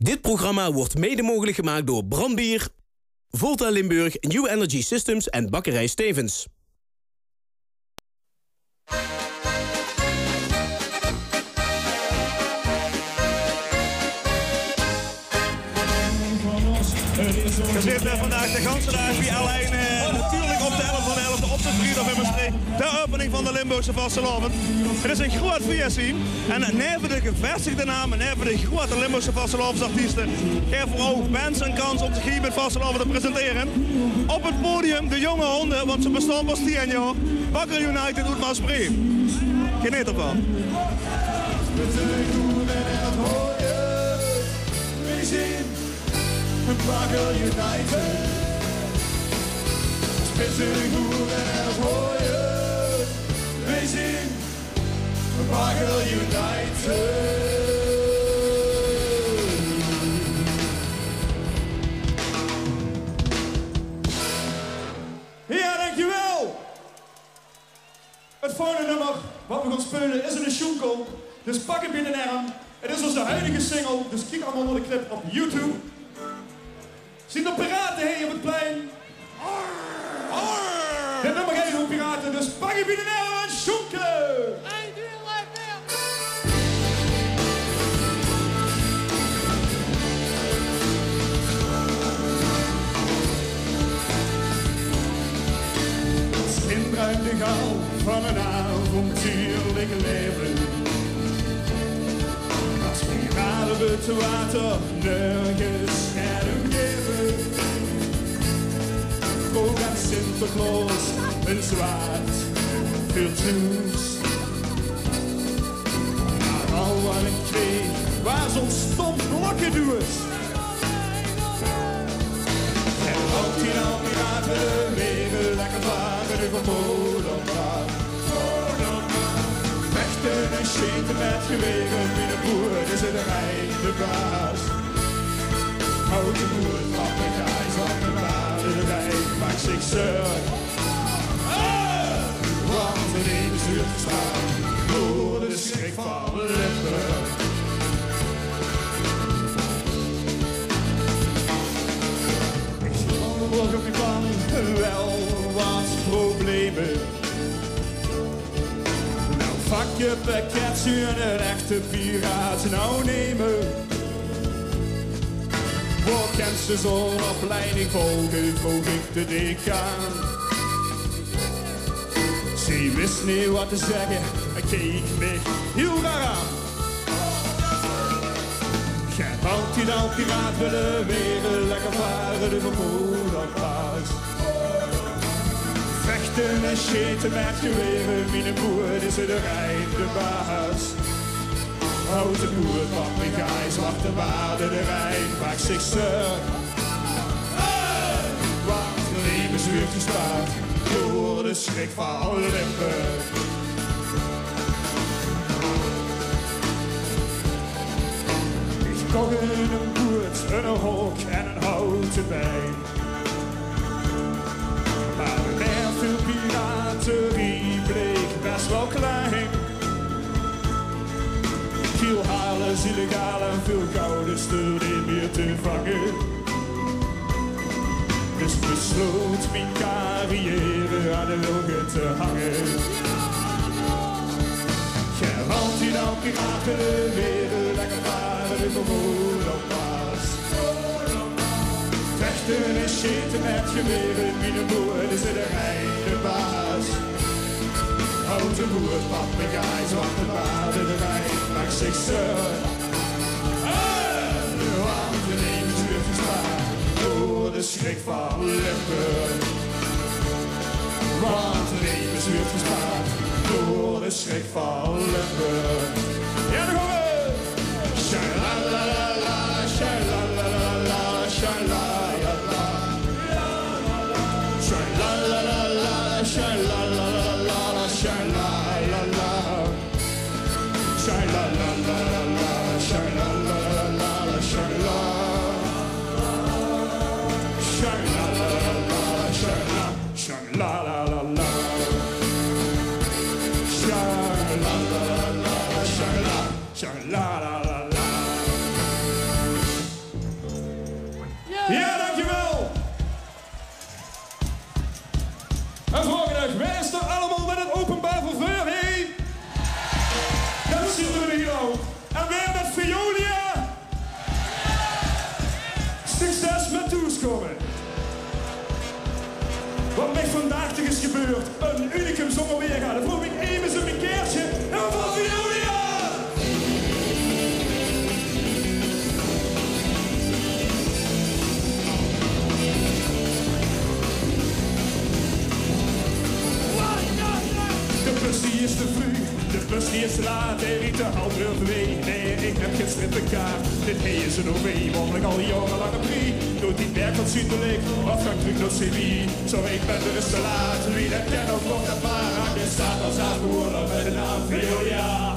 Dit programma wordt mede mogelijk gemaakt door Brandbier, Volta Limburg, New Energy Systems en Bakkerij Stevens. We zitten vandaag de ganse dag via alleen natuurlijk op de 11 van de 11 op de Fried of MSC. De opening van de Limburgse Vastelovend. Het is een groot feest en neven de gevestigde namen, neven de grote Limburgse Vastelovensartiesten, geven ook mensen een kans om zich hier met Vasteloven te presenteren. Op het podium de jonge honden, want ze bestaan pas 10 jaar. Bakker United doet maar spree. Geniet ervan. Bakker United, spitsen goed en gooien. We zien Bakker United. Ja, dankjewel. Het volgende nummer wat we gaan spelen is een schoenkel. Dus pak het binnen arm. Het is onze huidige single, dus kijk allemaal naar de clip op YouTube. Zien de piraten heen op het plein? Dit nummer gaat over piraten, dus pak je binnen en schoenken! Het inruimde gauw van een avontuurlijk leven. Als piraten buiten water nergens scherm geven. Ook aan Sinterklaas een zwaard veel toes. Maar al wat ik kreeg waar zo'n stom blokken doet. En ook die nou piraten de wereld lekker varen de vermoeden op waar. Vechten en schieten met geweren, wie de boer is in de rij de baas. Houd de boer, papegaai, zwart de waarderij, maakt zich zeur. Want het ene zuur gestaan door de schrik van Limburg. Ik zie onderbrug op je plan wel wat problemen. Nou, vak je pakket, zuur een echte piraat nou nemen. Voor kent ze zo'n opleiding volgen, vroeg ik de decaan. Ze wist niet wat te zeggen en keek me heel raar aan. Gij houdt die dan piraat willen wereld lekker varen, de vermoeden op paas. Vechten en scheten met geweren, wie een boer is er de rij de baas. Houten boer, papegaai, zwarte waarde, de Rijn maakt zich stuk. Want de leven zuurt gespaard door de schrik van Limburg. Ik kocht een boert, een hok en een houten bij. Maar er veel piraterie bleek best wel klein. Veel halen, illegaal en veel goud is er niet meer te vangen. Dus besloot mijn carrière aan de wilgen te hangen. Geralt die dan piraten de wereld lekker varen, de vermoeden op paas. Vechten en schieten met geweren, wie de boer is er de rij de baas. Houten boer, papegaai, zwarte waarde, de Rijn maakt zich zeur. Want de leven zuurt gespaard door de schrik van Limburg. Want de leven zuurt gespaard door de schrik van Limburg. Ja, daar gaan we! Sha-la-la-la-la, sha-la-la-la-la, sha-la-la-la. Sha-la-la-la-la, sha-la-la-la-la, sha-la-la-la. Sha-la-la-la-la, sha-la-la-la-la, sha-la. Sha-la-la-la-la, sha-la, sha-la-la-la-la. Sha-la-la-la-la, sha-la. Ja, dankjewel. En vraag ik, wij is er allemaal met het openbaar vervoer, hé? Dat zitten we hier ook. En weer met Veolia. Succes met toeskomen. Wat mij vandaag toch is gebeurd, een unicum zonder weerga. Dat vroeg ik even zo een keertje en van Veolia! De bus die is te vroeg, de bus die is laat, hij riet de half twee. Nee, ik heb geen strippenkaart, dit is een OV, mogelijk al jarenlang een prix. Doet die werk wat zuidelijk, afgang terug naar Seville. Zo ik ben er is te laat, wie dat ken ook nog dat maar. Je staat als aanvoerder met de naam Veolia.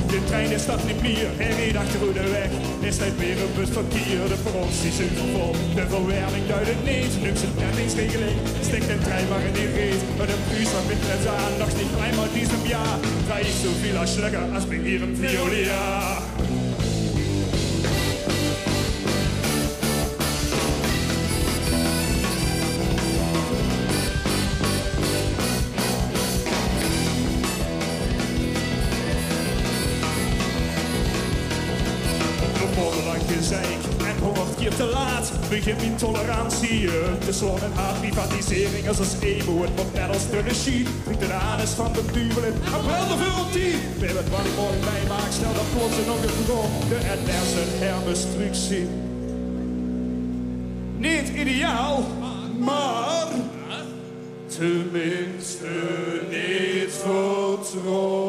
De trein staat niet meer, hij reed achter de weg. Er staat weer een busverkeer, de perrons die super vol. De verwarming duidt het niet, nu is het nettingsregeling. Stikt een trein maar in die reed, met een bus van midden aan. Nog niet klein, maar diesem jaar draai ik zoveel als lekker als bij hier een Veolia. En hoort je te laat, begint intolerantie. De slot en haar privatisering als een ego. Het wordt net als de sheet. Riekt de anus van de duivel in. En brand de vuur op 10. Bij wat ik morgen bijmaak, stel dat plots nog een grond. De adverse herbestructie. Niet ideaal, maar tenminste niet vertrouwd.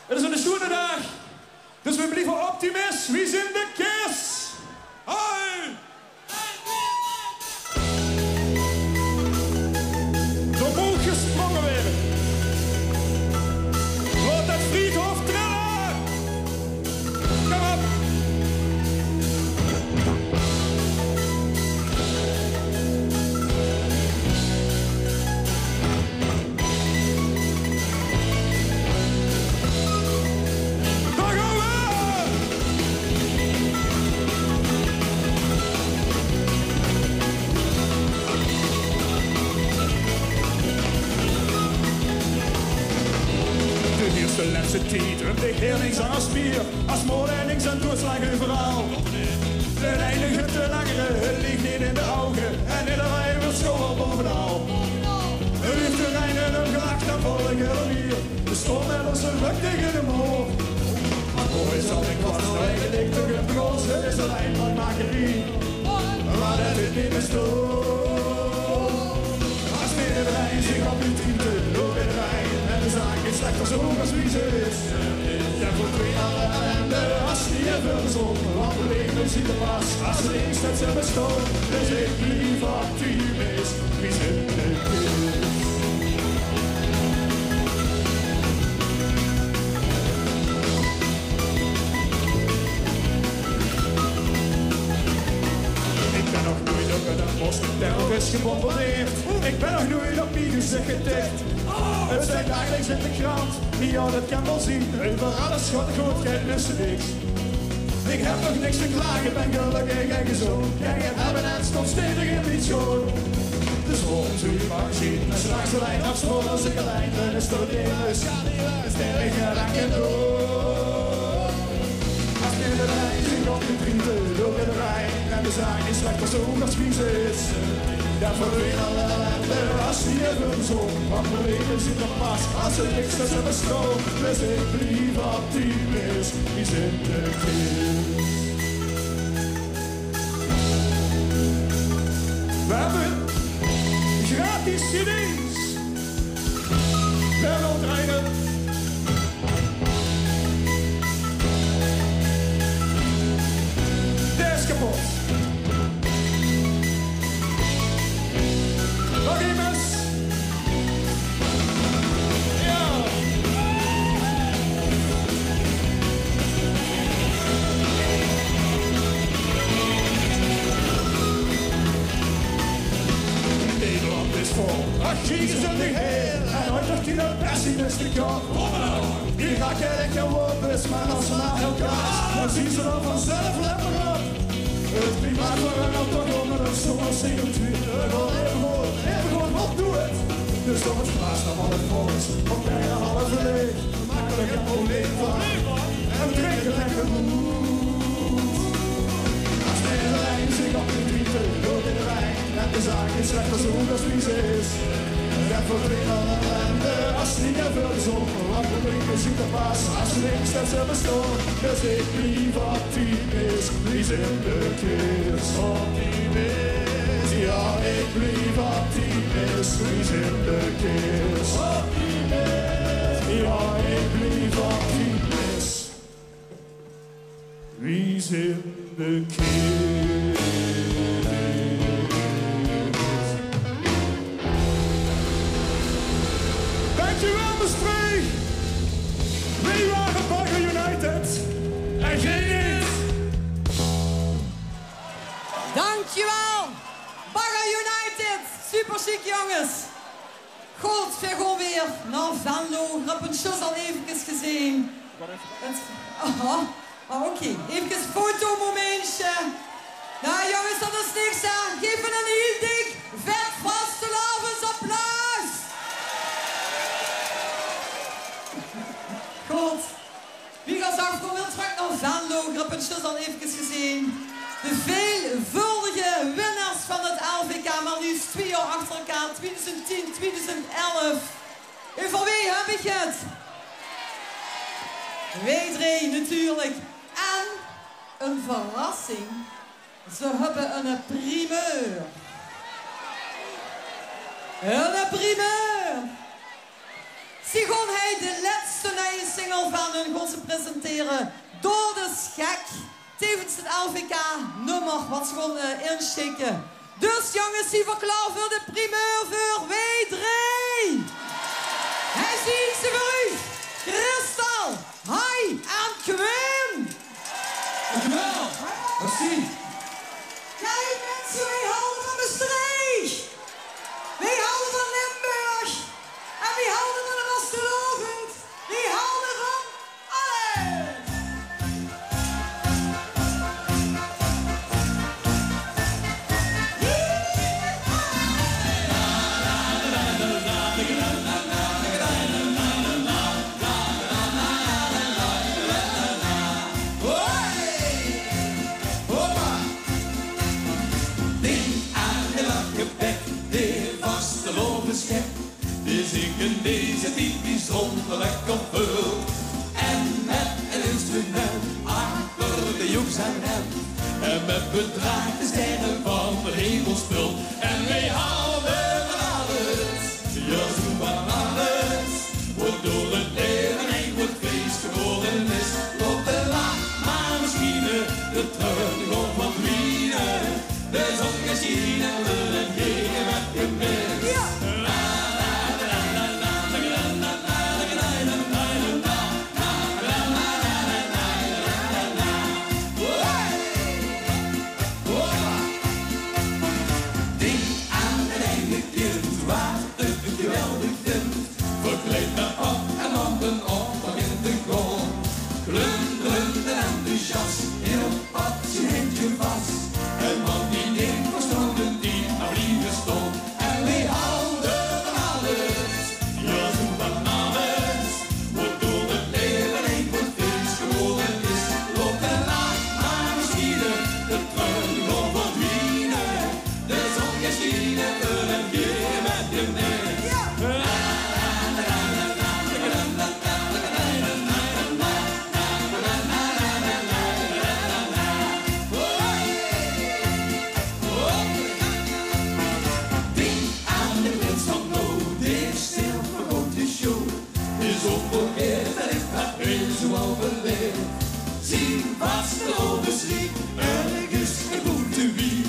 Het is een schoene dag, dus we blijven optimist. Wie zijn de kist? Hoi! De boog gesprongen weer. Laat het friedhof trillen. Kom op. De laatste tijd, de heerlings aan spier, als moordening zijn doorslagen overal. De eindige te langere, het ligt niet in de ogen, en iedereen wil school bovenal. Er heeft de Rijn en een gracht aan volgen hier, de storm en onze rug tegen de moor. Mooi is al een kwast, eigenlijk toch een brood, het is alleen maar makerie, maar dat is niet meer stoor. Als meer de Rijn zich op uw tiente, door in de Rijn, en de zaak is slechter zo als wie ze is. Ja, voor twee alle ellende, als die even zon, want de leven ziet er pas, als er links dat ze bestond. Dus ik lief optimist, wie ze is. als de terrorist gebombardeerd. Ik ben nog nooit op mijn gezicht getikt. Het staat dagelijks in de krant, ja dat kan wel zien. Overal is schot goed, geen nussen niks. Ik heb nog niks te klagen, ben gelukkig en gezond. Jij hebt hebben en stond stevig in mijn schoon. De school zo je mag zien, en straks de lijn afstroom als ik alleen ben. Is door deze sterk en door. Als nu de lijn zich op de drieten, door in de Rijn. En de zaak is slecht als de hoek als vies is. Daarvoor weer alle ellende, als die even de zon. Want mijn leven zit er pas, als er niks is in mijn stroom. Dus ik blijf optimist, die zit de kist. We hebben gratis CD's. Per oprijden. Dit is kapot. Nog iemand? Ja. Nederland is vol achtergezondigheid en ooit nog die de pessimisten kop. Die ga ik echt geen wapens, maar als ze naar elkaar dan zien ze dan vanzelf lekker op. Het klimaat verandert toch onder een zomer CO2. Even gewoon, wat doe het? Dus door het glaas naar alle volks, op bijna half leeg. We maken er geen probleem van, en we drinken lekker moed. Als de hele lijn zich op de drieten, door in de wijn. En de zaak is slecht als hoe als wie ze is. En voor drie alle ellende, als niet te veel zon. Want we drinken ziet er pas, als er niks dat ze bestond. Dus ik blijf optimist, wie in de kist. Optimist, ja ik blijf optimist, wie in de kist. Optimist, ja ik blijf optimist, wie in de kist. Dankjewel Maastricht! Wij waren Bagger United en geen niet! Dankjewel! Bagger United! Super chic jongens! Goed, we gaan weer naar Venlo. Ik heb een show al even gezien. Oké. Even een fotomomentje. Nou jongens, dat is niks aan. Geef me een heel dik, vet vastelavondsapplaus! Goed. Wie gaat zeggen, kom heel terug naar Venlo. Ik heb een show al even gezien. De veelvuldige winnaars van het LVK, maar liefst 2 jaar achter elkaar, 2010, 2011. En van wie heb ik het? Wij drie natuurlijk. En een verrassing. Ze hebben een primeur. Een primeur. Ze gaan hij de laatste nieuwe single van hun gaan ze presenteren. Door de schek. Tevens het LVK-nummer wat ze gaan inschikken. Dus jongens, zie we klaar voor de primeur voor wij drie. Hij ziet ze voor u. Christel, Hai en Quinn. Dankjewel. Merci. Jij mensen, wij houden van Maastricht. Wij houden van Limburg. En wij houden van de vastelavond. Wij houden van alles. We zingen deze diep bijzonder lekker veel. En met een instrument achter de joeks aan hem. En met bedraagde sterren van het hemelspul. En wij houden van alles, ja zo van alles. Wordt door het leven heen, wordt feest geboren is. Op de laagmaanschiene, de teruggang van Wiene. De zon gaat schijnen, we gingen met je mis. Ja. zo overleefd. Zien vasteloven sliep, ergens een goede wie.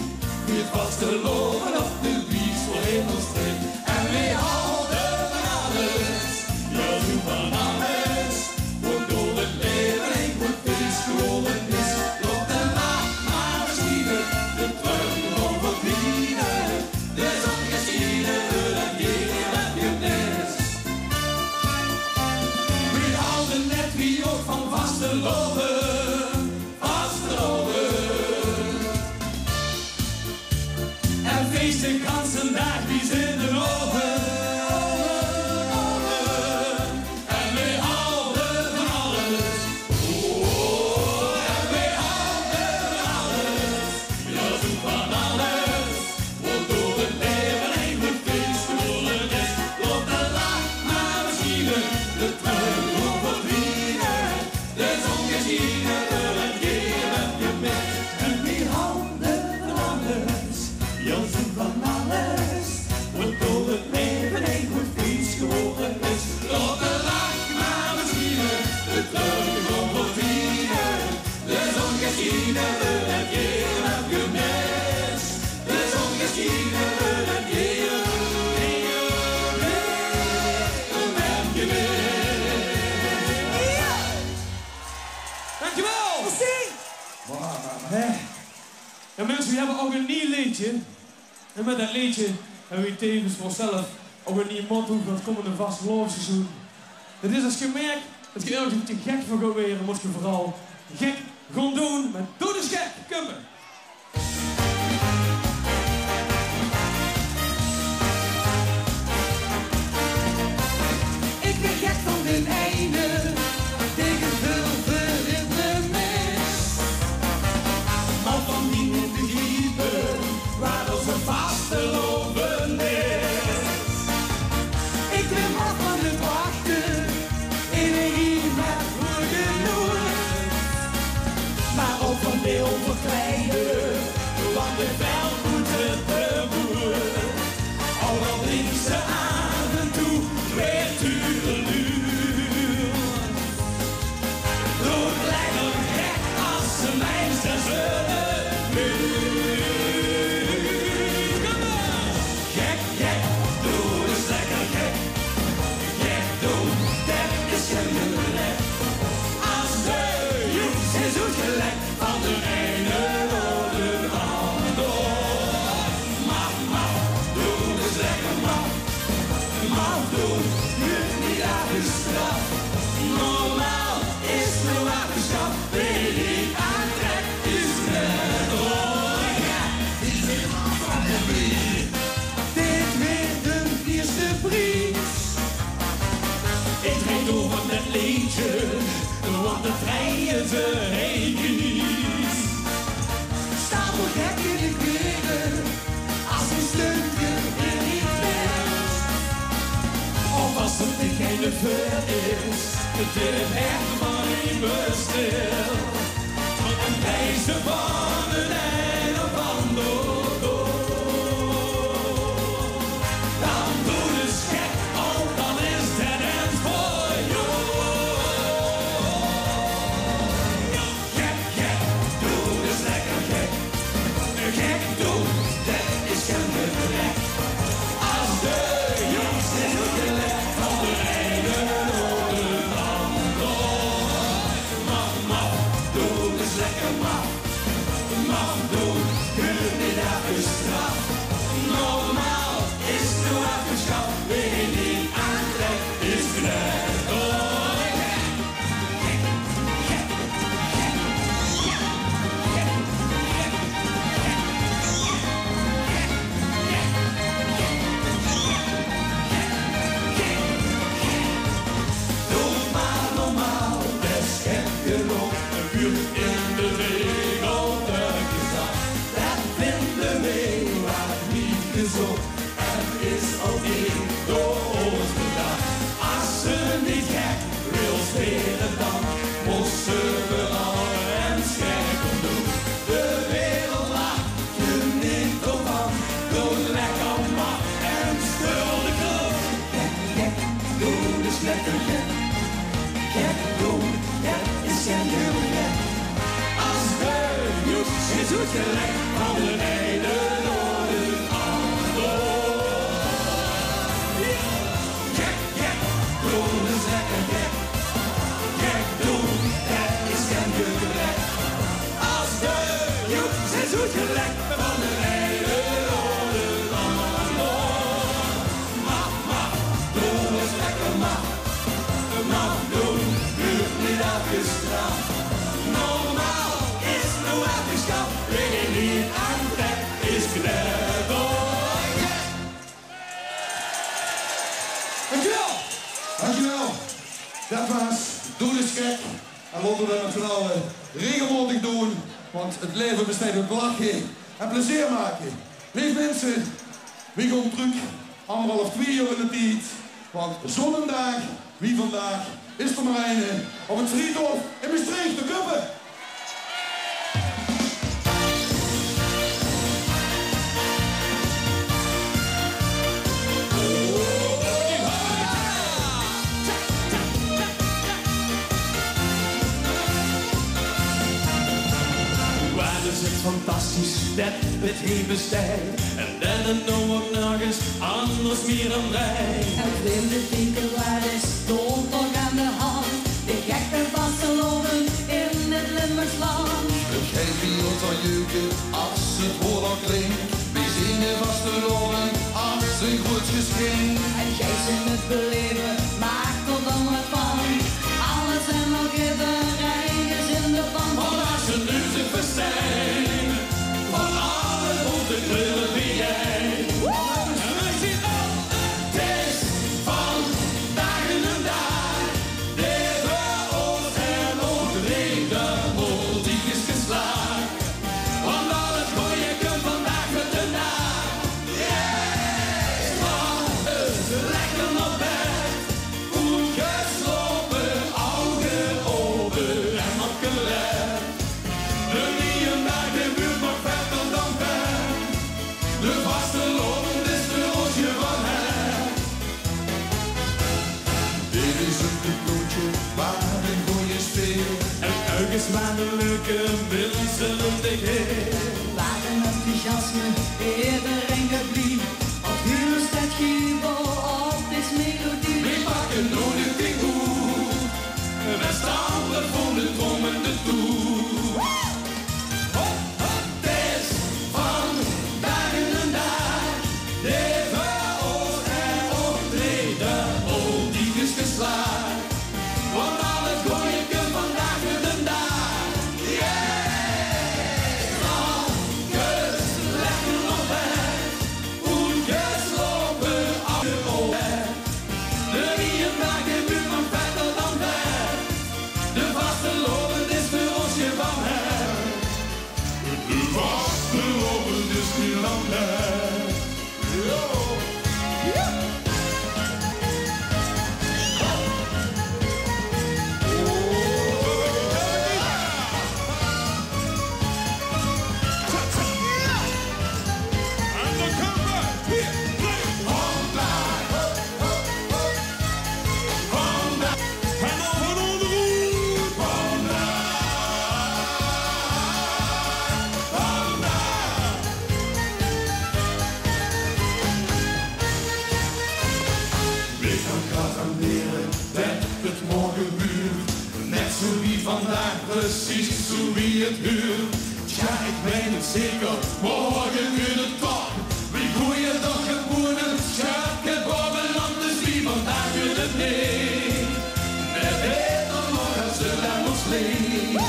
Weer vasteloven op de wies voor hemelstreek. En wij houden van alles, ja doen van alles. Wordt door het leven heen, wordt feest gewonnen is. Tot de nacht maar verschieden, de trein over vrienden. De zon geschieden, dat hier heb je mis. We houden net wie ook van vasteloven. De ganse dag die zit er open. En wij houden van alles. En wij houden van alles. Ja, zoek van alles. Wordt door het leven heen goed feest gewonnen is. Tot de lach maar machine. De trein over vrienden. De zon geschieden, een keer heb je mee. En wij houden van alles. Ja, zoek van alles, wordt door het leven heen goed fiets geworden is. Tot de lach maar machine, de trein over vrienden. De zon geschieden, het keer heb je mis. De zon geschieden, het keer heb je mis. Dankjewel! Ja mensen, we hebben ook een nieuw liedje. En met dat liedje hebben we tevens voor onszelf ook een nieuw motto voor het komende vastelovenseizoen. Het is als je merkt dat je ergens te gek van gaat weer, dan moet je vooral gek gaan doen met Doe dus gek, kumpen. Ik ben gek van de ene, tegen veel verrippen mis. Maar van die niet begrijpen, waar onze vasteloven is. Ik ben af van het wachten, in een riem met goede nood. Maar ook van deel verkleiden, want het wel moet het bemoeien. Al wel drinkt ze aan en toe, weer tureluur. Doe het lekker gek als ze meisjes zullen. Normaal is de waterschap, weet ik aantrek is net dit weer van de brief. Dit weer de eerste brief. Ik rijd over met liedje, want de trein ze heen kies. Sta voor gek in de kleren, als een stukje in die vest. Of als het geen ver is, het is echt maar niet bestil. Want een prijzen van een een of ander door. Dan doe dus gek, ook dan is het het voor jou. Gek, gek, doe dus lekker gek. Gek doen, dat is geen gebrek. Als de jongens is het gelegd van de ene door de ander. Maf, doe dus lekker maf. Maf doen, kun je niet uit straf. Normaal is de waterschap, wie niet aantrekt is net. In de wereld, zoet gelekt van de Nederlanden aan Gek, gek, doen is lekker gek. Gek doen, dat is geen gebrek. Als de joep zijn zoet gelekt van de Nederlanden aan mag, doen is lekker mag. Mag doen, buurt niet afgestraft. Normaal is nu afgeschaft. Wie je niet aantrekt, is kneddelgek. Dankjewel! Dankjewel! Dat was Doe is gek. En laten we het vooral regelmatig doen. Want het leven bestaat uit lachen en plezier maken. Lieve mensen, wie komt terug? 1,5, 2 uur in de tijd. Want zo'n dag, wie vandaag, is er maar een op het Friedhof in Maastricht te kuppen. Waar is het fantastisch, dat het hier bestaat. En dan het nou ook nog eens anders meer dan wij. En vreemde winkelwaar is stond nog aan de hand. De gekke vasteloven in het Limburgsland. Het geeft wie ons aan jeuken als het woord al klinkt. We zingen vasteloven als een goed geschenk. En jij zit het beleven, maak er dan wat van. Alles en nog even rijden in de pan. Want als je nu zit verstijn, van alle grote kleuren wie jij. En we zien al het is van dagen en dag. Leven oost en oostreden, mol die is geslaagd. Want al het goeie komt vandaag met de nacht. Is lekker naar bed, goed geslopen, ogen open en opgelet. De Nierenberg, de buurt mag verder dan ver. De vasteloven is voor ons je van her. Dit is een toetje waar een goeie speel. En uitjes waar de leuke mensen om de heer. Waar een enthousiasme iedereen geblieft. Op huurs dat giebel, op is melodie. We pakken nooit ding goed. We staan er voor de drommende toe. Het is van dagen en dag. Leven oost en optreden, al die is geslaagd. Want al het goeie komt vandaag met de dag. Rankes, lekker nog weg. Goed geslopen, oude ogen. De Nierenberg, de buurt van verder dan ver. De vasteloven is voor ons je van her. De vasteloven is niet lang her. Het morgen buurt, net zo wie vandaag, precies zo wie het huurt. Ja, ik weet het zeker, morgen weer de top. Wie goeie dag geboren, schuift het bovenland, dus wie vandaag weer het niet. Net weet dan nog als ze daar nog sleen.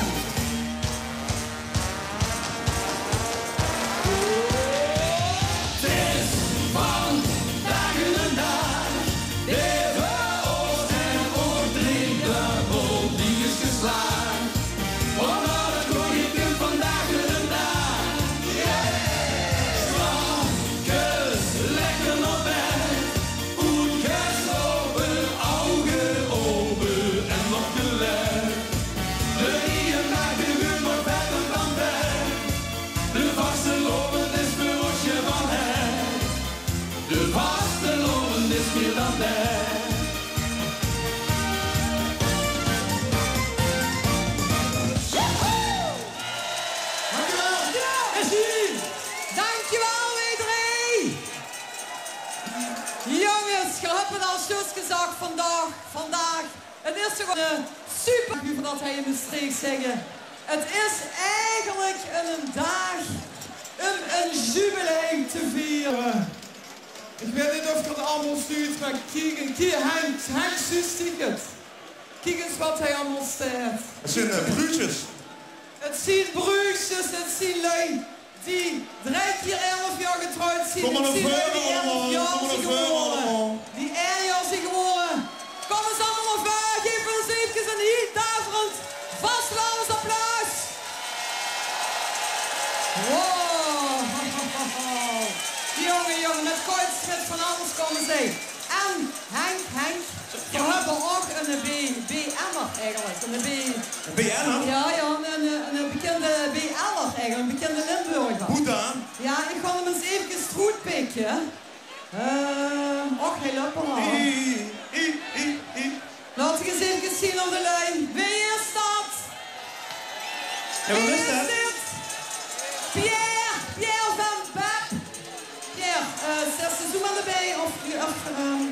Het is van dagen en dag, leven oost en oostreden, vol die is geslaagd. Want al het goeie komt vandaag en de dag. Strankes, lekker naar bed, goed geslopen, ogen open en nog gelet. De Nierenberg, de buurt mag verder dan ver. De vasteloven is voor ons je van her. De vasteloven is meer dan der. Dankjewel! gezegd vandaag. Het is toch een super dat hij in de streek zeggen. Het is eigenlijk een dag om een jubileum te vieren. Ik weet niet of dat allemaal stuurt, maar kijk, Henk zucht het. Kijk eens wat hij allemaal staat. Het zijn bruutjes. Het zijn bruutjes, het zijn lui die 3 keer 11 jaar getrouwd zijn. Kom maar naar voren allemaal. Die 1 jaar zijn geworden. Kom eens allemaal naar voren. Geef ons even een heel daverend vastloos applaus. Wow. Jongen, met koortsschrift van alles komen ze. En Henk, we hebben ook een BN'er eigenlijk. Een BN'er? Ja, een bekende BL'er eigenlijk, een bekende Limburger. Hoe dan? Ja, ik ga hem eens even stroetpikken. Och, hij loopt al. Laten we eens even zien op de lijn. Wie is dat? Ja, wat is dat? Pierre van Bep. Pierre, 6 seizoen erbij of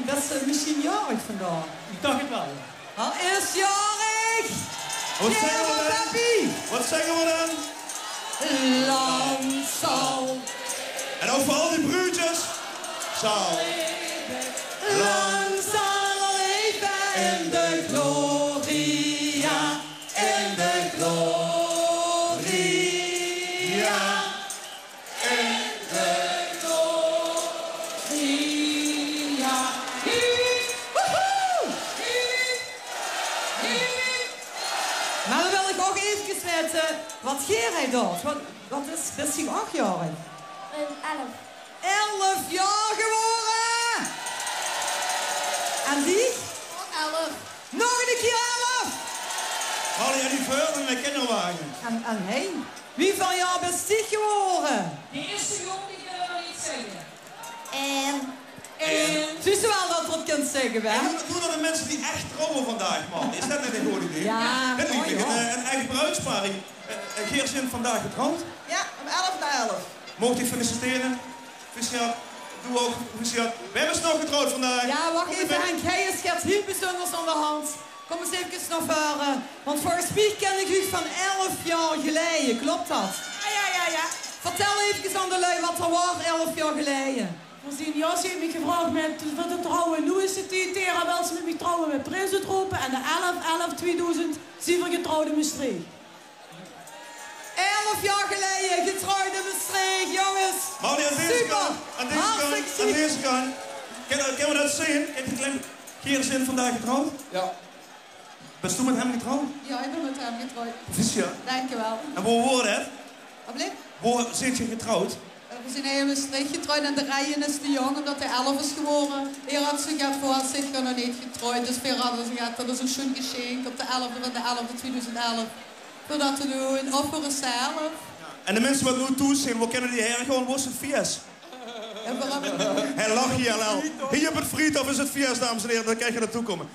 best misschien jarig vandaag? Ik dacht het wel. Al is jarig! Wat zeggen we dan? Peppy! Wat zeggen we dan? Lang zal. En ook voor al die bruutjes. Zal. Lang zal leven in de gloria. In de gloria. In de gloria. Woehoe! Maar dan wil ik ook even weten, wat geer hij doet? Wat is hij 8 jaar? 11 jaar geworden! En die? Ook 11. Nog een keer 11! Haal je die veur in de kinderwagen? En hij? Wie van jou bent die geworden? De eerste jongen die kunnen we niet zeggen. Zie je wel dat wat kunt zeggen, hè? Doe dat de mensen die echt trouwen vandaag, man. Is dat net een goed idee? Ja, Net mooi, hoor. een eigen bruidsparing. Geert zijn vandaag getrouwd. Ja, om 11 naar 11. Mocht ik feliciteren? Proficiat. Doe ook proficiat. We hebben ze nog getrouwd vandaag. Ja, wacht even, Henk. Hij is gaat heel bijzonders aan de hand. Kom eens even naar voren. Want volgens mij ken ik u van 11 jaar geleden. Klopt dat? Ja. Vertel even aan de lui wat er was 11 jaar geleden. Voorzien, Jos heeft me gevraagd voor te trouwen. Nu is het die Tera wil ze met me trouwen met Prins Tropen. En de 11/11/2000 zijn we getrouwd in Maastricht. 11 jaar geleden, getrouwd in Maastricht, jongens. Maar aan deze Super. kant. Aan deze kant. Kunnen we dat zien? Kijk, die kleine Geert zijn vandaag getrouwd. Ja. Bent u met hem getrouwd? Ja, ik ben met hem getrouwd. Proficiat. Dankjewel. En waar wordt het? Wat bleef? Waar zit je getrouwd? We zijn hier in Maastricht getrouwd en de rijen is te jong omdat hij 11 is geworden. Hier had ze gaat voor zich nog niet getrouwd. Dus veel hadden ze gehad, dat is een schoon geschenk op de 11e van de 11/2011. Voor dat te doen, of voor onszelf. En de mensen wat nu toe zijn, we kennen die heren gewoon, was het Fies? En waarom? Hij lacht hier al. Hier op het Friedhof is het Fies, dames en heren, dan krijg je naartoe komen.